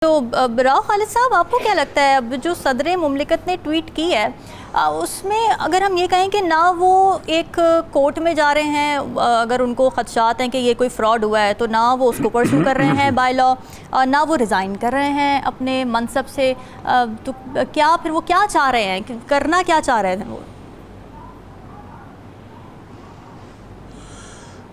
तो राव खालिद साहब, आपको क्या लगता है अब जो सदर मुमलिकत ने ट्वीट की है उसमें अगर हम ये कहें कि ना वो एक कोर्ट में जा रहे हैं, अगर उनको खदशात हैं कि ये कोई फ्रॉड हुआ है, तो ना वो उसको परस्यू कर रहे हैं बाय लॉ, ना वो रिज़ाइन कर रहे हैं अपने मनसब से, तो क्या फिर वो क्या चाह रहे हैं, करना क्या चाह रहे हैं वो?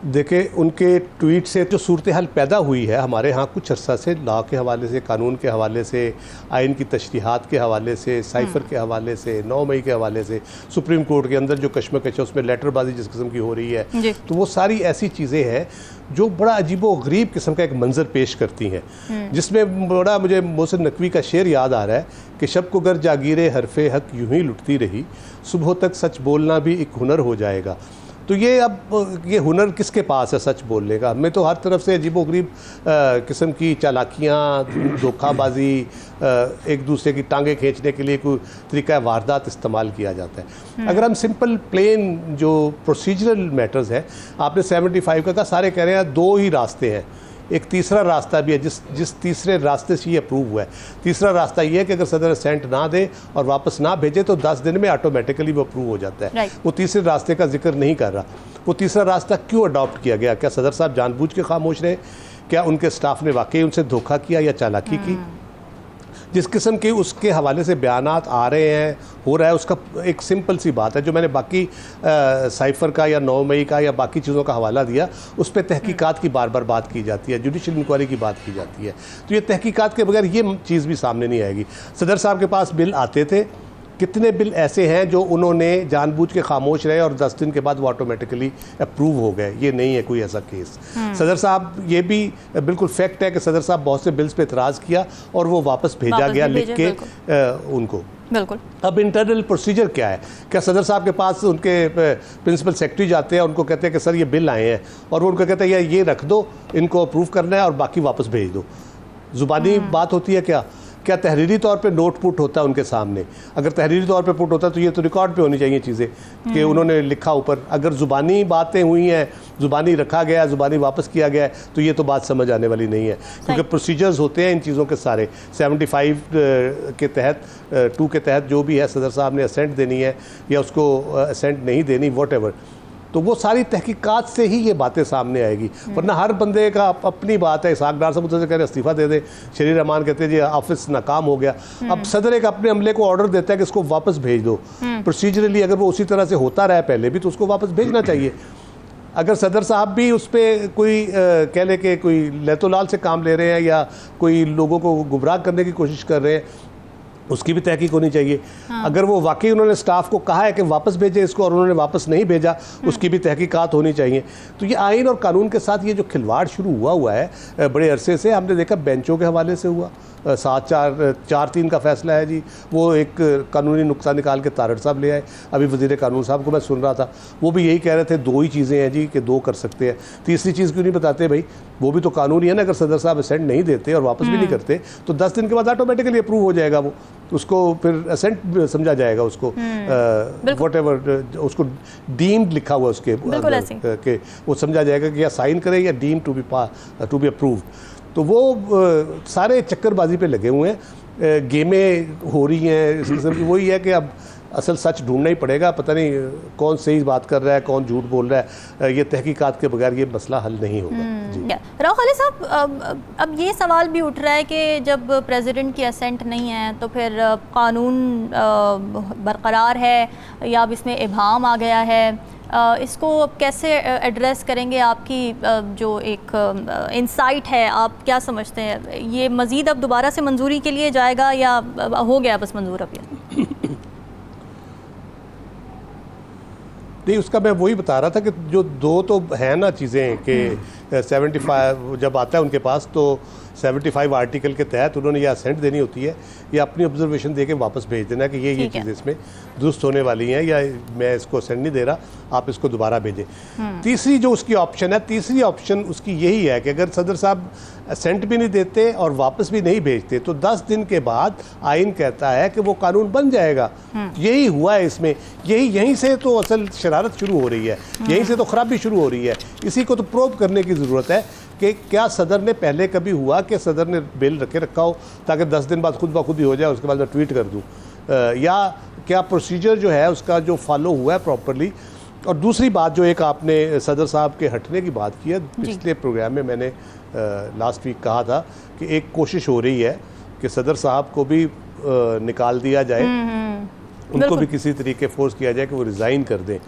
देखें, उनके ट्वीट से जो सूरत हाल पैदा हुई है हमारे यहाँ कुछ अर्सा से, लॉ के हवाले से, कानून के हवाले से, आइन की तशरीहात के हवाले से, साइफ़र के हवाले से, 9 मई के हवाले से, सुप्रीम कोर्ट के अंदर जो कशमकश है उसमें लेटरबाजी जिस किस्म की हो रही है, तो वो सारी ऐसी चीज़ें हैं जो बड़ा अजीबो गरीब किस्म का एक मंजर पेश करती हैं, जिसमें बड़ा मुझे मोहसिन नकवी का शेर याद आ रहा है कि शब को गर जागीरे हरफे हक यूं ही लुटती रही, सुबह तक सच बोलना भी एक हुनर हो जाएगा। तो ये अब ये हुनर किसके पास है सच बोलने का? हमें तो हर तरफ से अजीबोगरीब किस्म की चालाकियाँ, धोखाबाजी, एक दूसरे की टांगे खींचने के लिए कोई तरीका वारदात इस्तेमाल किया जाता है। अगर हम सिंपल प्लेन जो प्रोसीजरल मैटर्स हैं, आपने 75 का कहा, सारे कह रहे हैं 2 ही रास्ते हैं, एक तीसरा रास्ता भी है जिस तीसरे रास्ते से ये अप्रूव हुआ है। तीसरा रास्ता ये है कि अगर सदर असेंट ना दे और वापस ना भेजे तो 10 दिन में ऑटोमेटिकली वो अप्रूव हो जाता है। वो तीसरे रास्ते का जिक्र नहीं कर रहा। वो तीसरा रास्ता क्यों अडॉप्ट किया गया? क्या सदर साहब जानबूझ के खामोश रहे? क्या उनके स्टाफ ने वाकई उनसे धोखा किया या चालाकी की? जिस किस्म के उसके हवाले से बयानात आ रहे हैं, हो रहा है, उसका एक सिंपल सी बात है जो मैंने बाकी साइफ़र का या 9 मई का या बाकी चीज़ों का हवाला दिया, उस पर तहकीकात की बार बार बात की जाती है, जुडिशल इंक्वायरी की बात की जाती है। तो ये तहकीकात के बगैर ये चीज़ भी सामने नहीं आएगी। सदर साहब के पास बिल आते थे, कितने बिल ऐसे हैं जो उन्होंने जानबूझ के खामोश रहे और 10 दिन के बाद वो ऑटोमेटिकली अप्रूव हो गए? ये नहीं है कोई ऐसा केस। सदर साहब, ये भी बिल्कुल फैक्ट है कि सदर साहब बहुत से बिल्स पे इतराज़ किया और वो वापस भेजा गया लिख के उनको। बिल्कुल। अब इंटरनल प्रोसीजर क्या है? क्या सदर साहब के पास उनके प्रिंसिपल सेक्रेटरी जाते हैं, उनको कहते हैं कि सर ये बिल आए हैं, और वो उनको कहते हैं ये रख दो, इनको अप्रूव करना है और बाकी वापस भेज दो? ज़ुबानी बात होती है क्या तहरीरी तौर पे नोट पुट होता है उनके सामने? अगर तहरीरी तौर पे पुट होता है तो ये तो रिकॉर्ड पे होनी चाहिए चीज़ें कि उन्होंने लिखा ऊपर। अगर ज़ुबानी बातें हुई हैं, ज़ुबानी रखा गया, ज़ुबानी वापस किया गया है, तो ये तो बात समझ आने वाली नहीं है, क्योंकि प्रोसीजर्स होते हैं इन चीज़ों के सारे। 75 के तहत 2 के तहत जो भी है, सदर साहब ने असेंट देनी है या उसको असेंट नहीं देनी, वॉट, तो वो सारी तहकीकात से ही ये बातें सामने आएगी। वरना हर बंदे का अपनी बात है। इसहाक डार साहब मुझसे कह रहे इस्तीफ़ा दे दे, शरीर रहमान कहते हैं जी ऑफिस नाकाम हो गया। अब सदर एक अपने अमले को ऑर्डर देता है कि इसको वापस भेज दो। प्रोसीजरली अगर वो उसी तरह से होता रहा पहले भी तो उसको वापस भेजना चाहिए। अगर सदर साहब भी उस पर कोई कह ले कि कोई लैतोलाल से काम ले रहे हैं या कोई लोगों को गुमराह करने की कोशिश कर रहे हैं, उसकी भी तहकीक होनी चाहिए। अगर वो वाकई उन्होंने स्टाफ को कहा है कि वापस भेजे इसको और उन्होंने वापस नहीं भेजा, उसकी भी तहकीकात होनी चाहिए। तो ये आइन और कानून के साथ ये जो खिलवाड़ शुरू हुआ है बड़े अरसे से, हमने देखा बेंचों के हवाले से हुआ, 7-4-3 का फैसला है जी, वो एक कानूनी नुक्सा निकाल के तारड़ साहब ले आए। अभी वज़ीर कानून साहब को मैं सुन रहा था, वो भी यही कह रहे थे 2 ही चीज़ें हैं जी कि 2 कर सकते हैं, तीसरी चीज़ क्यों नहीं बताते भाई? वो भी तो कानून ही है ना। अगर सदर साहब असेंट नहीं देते और वापस भी नहीं करते तो 10 दिन के बाद ऑटोमेटिकली अप्रूव हो जाएगा, वो उसको फिर असेंट समझा जाएगा, उसको व्हाटएवर उसको डीम्ड लिखा हुआ उसके के वो समझा जाएगा कि या साइन करें या डीम टू बी अप्रूव्ड। तो वो सारे चक्करबाजी पे लगे हुए हैं, गेमें हो रही हैं इस किस्म की। वही है कि अब असल सच ढूंढना ही पड़ेगा। पता नहीं कौन सही बात कर रहा है, कौन झूठ बोल रहा है। ये तहकीकात के बगैर ये मसला हल नहीं होगा। जी राव खालिद साहब, अब ये सवाल भी उठ रहा है कि जब प्रेसिडेंट की असेंट नहीं है तो फिर कानून बरकरार है या अब इसमें इबाहम आ गया है, इसको कैसे एड्रेस करेंगे? आपकी जो एक इंसाइट है, आप क्या समझते हैं, ये मज़ीद अब दोबारा से मंजूरी के लिए जाएगा या हो गया बस मंजूर अब ये? नहीं, उसका मैं वही बता रहा था कि जो 2 तो है ना चीज़ें कि 75 जब आता है उनके पास तो 75 आर्टिकल के तहत उन्होंने या असेंट देनी होती है या अपनी ऑब्जर्वेशन दे के वापस भेज देना कि ये चीज़ें इसमें दुरुस्त होने वाली हैं या मैं इसको असेंट नहीं दे रहा, आप इसको दोबारा भेजें। तीसरी जो उसकी ऑप्शन है, तीसरी ऑप्शन उसकी यही है कि अगर सदर साहब असेंट भी नहीं देते और वापस भी नहीं भेजते तो 10 दिन के बाद आइन कहता है कि वो कानून बन जाएगा। यही हुआ है इसमें, यहीं से तो असल शरारत शुरू हो रही है, यहीं से तो खराबी शुरू हो रही है। इसी को तो प्रोब करने की ज़रूरत है कि क्या सदर ने पहले कभी हुआ कि सदर ने बिल रखे रखा हो ताकि 10 दिन बाद खुद ब खुद ही हो जाए, उसके बाद मैं ट्वीट कर दूँ, या क्या प्रोसीजर जो है उसका जो फॉलो हुआ है प्रॉपरली। और दूसरी बात जो एक आपने सदर साहब के हटने की बात की है, पिछले प्रोग्राम में मैंने लास्ट वीक कहा था कि एक कोशिश हो रही है कि सदर साहब को भी निकाल दिया जाए, उनको भी किसी तरीके फोर्स किया जाए कि वो रिज़ाइन कर दें।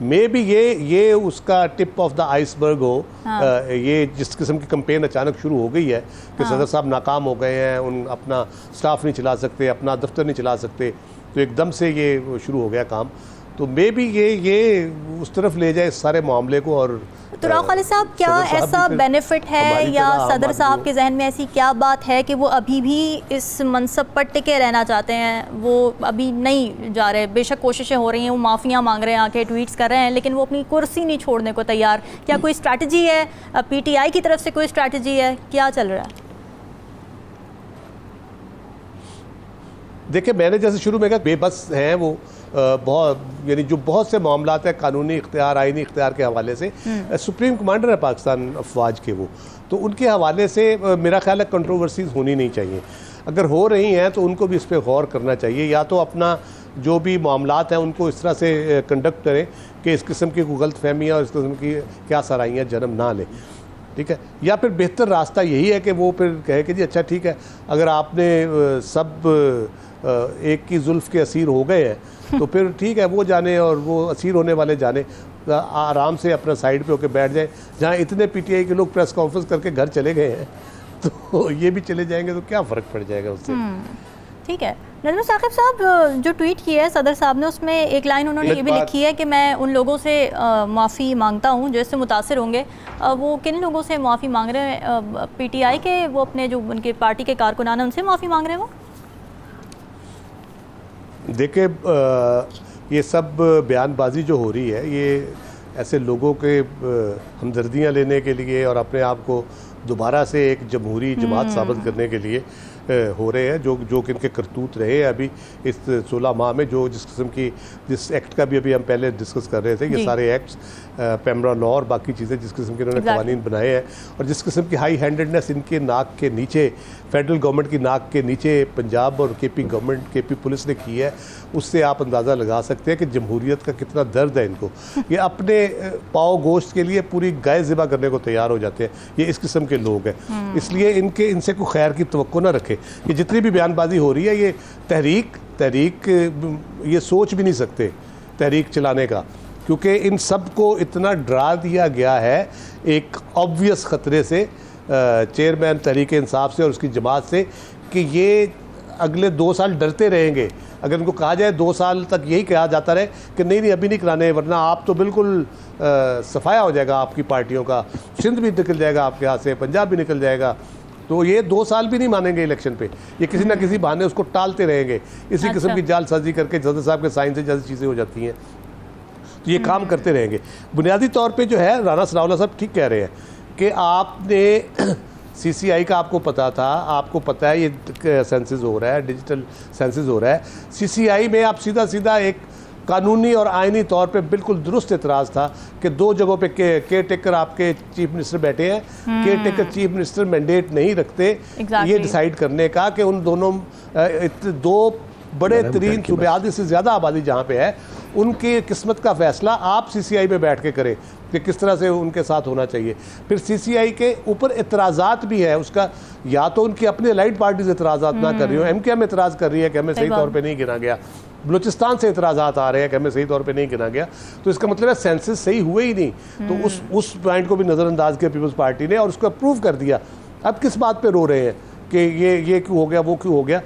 मे भी ये उसका टिप ऑफ द आइसबर्ग हो। ये जिस किस्म की कंपेन अचानक शुरू हो गई है कि सदर साहब नाकाम हो गए हैं, उन अपना स्टाफ नहीं चला सकते, अपना दफ्तर नहीं चला सकते, तो एकदम से ये शुरू हो गया काम। तो मे भी ये उस तरफ ले जाए इस सारे मामले को। और तो राव खालिद साहब, क्या ऐसा बेनिफिट है या सदर साहब के जहन में ऐसी क्या बात है कि वो अभी भी इस मनसब पर टिके रहना चाहते हैं, वो अभी नहीं जा रहे? बेशक कोशिशें हो रही हैं, वो माफ़ियाँ मांग रहे हैं, आके ट्वीट्स कर रहे हैं, लेकिन वो अपनी कुर्सी नहीं छोड़ने को तैयार। क्या कोई स्ट्रैटेजी है PTI की तरफ से, कोई स्ट्रैटेजी है, क्या चल रहा है? देखिए, मैंने जैसे शुरू में कहा बेबस हैं वो, बहुत यानी जो बहुत से मामलात है कानूनी इख्तियार, आइनी इख्तियार के हवाले से, सुप्रीम कमांडर है पाकिस्तान अफवाज के वो, तो उनके हवाले से मेरा ख्याल है कंट्रोवर्सीज होनी नहीं चाहिए। अगर हो रही हैं तो उनको भी इस पर गौर करना चाहिए, या तो अपना जो भी मामलात हैं उनको इस तरह से कंडक्ट करें कि इस किस्म की कोई गलत फहमियाँ और इस किस्म की क्या सराहियाँ जन्म ना लें, ठीक है। या फिर बेहतर रास्ता यही है कि वो फिर कहे कि जी अच्छा ठीक है, अगर आपने सब एक की जुल्फ के असीर हो गए हैं तो फिर ठीक है, वो जाने और वो असीर होने वाले जाने, आराम से अपना साइड पे होकर बैठ जाए। जहाँ इतने PTI के लोग प्रेस कॉन्फ्रेंस करके घर चले गए हैं तो ये भी चले जाएंगे तो क्या फ़र्क पड़ जाएगा उससे। ठीक है। नजमुल साकिब साहब, जो ट्वीट किया है सदर साहब ने, उसमें एक लाइन उन्होंने ये भी लिखी है कि मैं उन लोगों से माफ़ी मांगता हूँ जो इससे मुतासर होंगे। वो किन लोगों से माफ़ी मांग रहे हैं? PTI के, वो अपने जो उनके पार्टी के कारकुनान हैं उनसे माफ़ी मांग रहे हैं वो? देखिए, ये सब बयानबाजी जो हो रही है ये ऐसे लोगों के हमदर्दियाँ लेने के लिए और अपने आप को दोबारा से एक जमहूरी जमात साबित करने के लिए हो रहे हैं, जो कि इनके करतूत रहे हैं अभी इस 16 माह में, जो जिस किस्म की जिस एक्ट का भी अभी हम पहले डिस्कस कर रहे थे, ये सारे एक्ट्स, पेमरा लॉ और बाकी चीज़ें जिस किस्म के इन्होंने कवानीन बनाए हैं और जिस किस्म की हाई हैंडेडनेस इनके नाक के नीचे, फेडरल गवर्नमेंट की नाक के नीचे पंजाब और KP गवर्नमेंट, KP पुलिस ने की है, उससे आप अंदाज़ा लगा सकते हैं कि जमहूरियत का कितना दर्द है इनको। ये अपने पाव गोश्त के लिए पूरी गाय ज़िबा करने को तैयार हो जाते हैं, ये इस किस्म के लोग हैं। इसलिए इनसे कोई खैर की तवक्को ना रखें। ये जितनी भी बयानबाजी हो रही है, ये तहरीक ये सोच भी नहीं सकते तहरीक चलाने का, क्योंकि इन सब को इतना डरा दिया गया है एक ऑब्वियस ख़तरे से, चेयरमैन तहरीक इंसाफ से और उसकी जमात से, कि ये अगले 2 साल डरते रहेंगे। अगर इनको कहा जाए 2 साल तक यही कहा जाता रहे कि नहीं अभी नहीं कराने, वरना आप तो बिल्कुल सफाया हो जाएगा आपकी पार्टियों का, सिंध भी निकल जाएगा आपके हाथ से, पंजाब भी निकल जाएगा, तो ये 2 साल भी नहीं मानेंगे इलेक्शन पे। ये किसी ना किसी बहाने उसको टालते रहेंगे, इसी किस्म की जालसाजी करके सदर साहब के साइन से जैसी चीज़ें हो जाती हैं, तो ये काम करते रहेंगे। बुनियादी तौर पे जो है राना सनाउल्लाह साहब ठीक कह रहे हैं कि आपने CCI का आपको पता था, आपको पता है ये सेंसस हो रहा है, डिजिटल सेंसस हो रहा है। CCI में आप सीधा एक कानूनी और आइनी तौर पे बिल्कुल दुरुस्त एतराज़ था कि 2 जगहों पे केयर टेकर आपके चीफ मिनिस्टर बैठे हैं, care taker chief minister mandate नहीं रखते ये डिसाइड करने का कि उन दोनों 2 बड़े तरीन सूबे, आधी से ज़्यादा आबादी जहाँ पे है, उनकी किस्मत का फ़ैसला आप CCI में बैठ के करें कि किस तरह से उनके साथ होना चाहिए। फिर CCI के ऊपर एतराज़ात भी है, उसका या तो उनकी अपनी अलाइड पार्टीज एतराज़ात ना कर रही हो, MKM एतराज़ कर रही है कि हमें सही तौर पर नहीं गिना गया, बलूचिस्तान से एतराज़ात आ रहे हैं कि हमें सही तौर पे नहीं गिना गया, तो इसका मतलब है सेंसस सही हुए ही नहीं। तो उस पॉइंट को भी नज़रअंदाज किया पीपल्स पार्टी ने और उसको अप्रूव कर दिया। अब किस बात पे रो रहे हैं कि ये क्यों हो गया, वो क्यों हो गया?